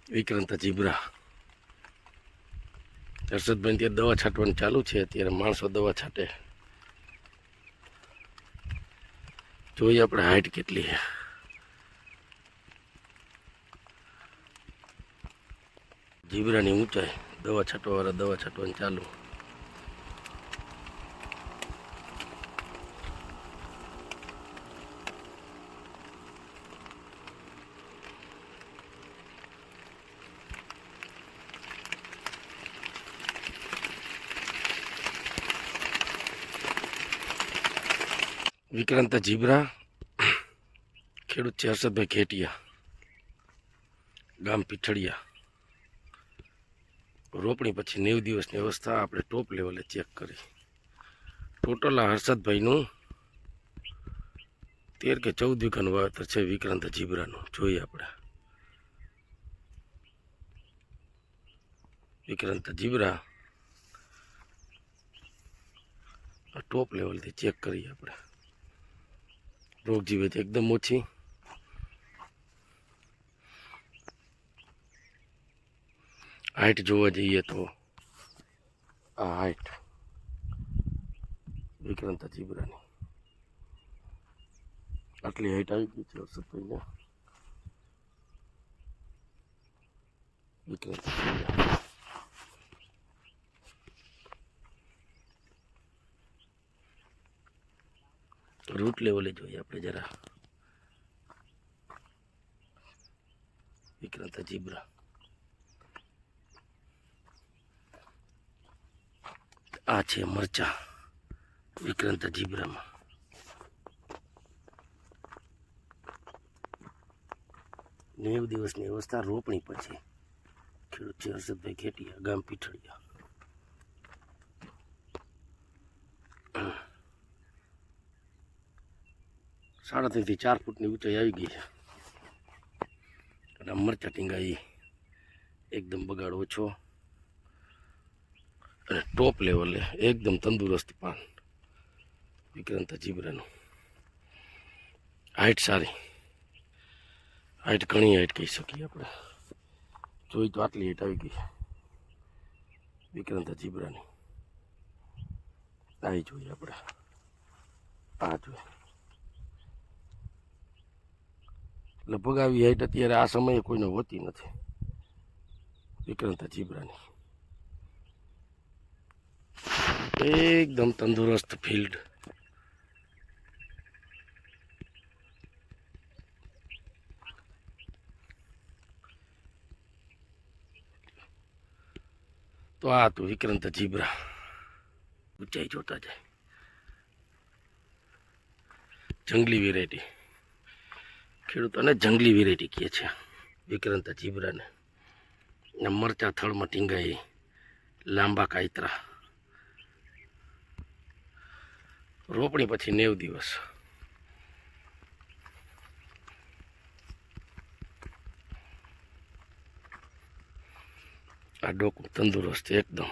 Vikrant zebra Harshadbhai ત્યાં દવા છાંટવાનું ચાલુ છે। અત્યારે માણસો દવા છાંટે, જોઈએ આપણે હાઈટ કેટલી છે। જીબ્રાની ઊંચાઈ, દવા છાંટવાવાળા દવા છાંટવાનું ચાલુ। વિક્રાંત જીબ્રા ખેડૂત છે હર્ષદભાઈ ખેટિયા, ગામ પીઠળિયા। રોપણી પછી 90 દિવસની અવસ્થા આપણે ટોપ લેવલે ચેક કરી। ટોટલ આ હર્ષદભાઈનું 13 કે 14 વીઘાનું વાવેતર છે વિક્રાંત જીબ્રાનું। જોઈએ આપણે વિક્રાંત જીબ્રા ટોપ લેવલથી ચેક કરીએ આપણે। રોગ જીવે એકદમ ઓછી, હાઈટ જોવા જઈએ તો આ હાઈટ વિક્રાંત જીબ્રાની આટલી હાઈટ આવી ગઈ છે હર્ષદભાઈને। વિક્રાંત જીબ્રા રૂટ લેવલે જોઈએ આપણે જરા વિક્રાંત જીબ્રા। આ છે મરચા વિક્રાંત જીબ્રામાં। 90 દિવસની અવસ્થા રોપણી પછી ખેડૂત છે હર્ષદભાઈ ખેટિયા, ગામ પીઠળિયા। 3.5 થી 4 ફૂટની ઊંચાઈ આવી ગઈ છે। અને મરચા ટીંગાઈ એકદમ બગાડ ઓછો અને ટોપ લેવલે એકદમ તંદુરસ્ત પાન વિક્રાંત જીબ્રાનું। હાઈટ સારી, હાઈટ ઘણી હાઈટ કહી શકીએ આપણે। જોઈ તો આટલી હાઈટ આવી ગઈ વિક્રાંત જીબ્રાની। આવી જોઈએ આપણે, આ જોઈએ લગભગ આવી હાઈટ અત્યારે આ સમયે કોઈને હોતી નથી વિક્રાંત જીબ્રાની। એકદમ તંદુરસ્ત ફિલ્ડ, તો આ હતું વિક્રાંત જીબ્રા। ઊંચાઈ જોતા જાય, જંગલી વેરાયટી, ખેડૂતોને જંગલી વેરાયટી કહે છે વિક્રાંત જીબ્રાને। મરચા થળમાં ટીંગાઈ, લાંબા કાયતરા, રોપણી પછી 90 દિવસ। આ ડોકું તંદુરસ્ત એકદમ।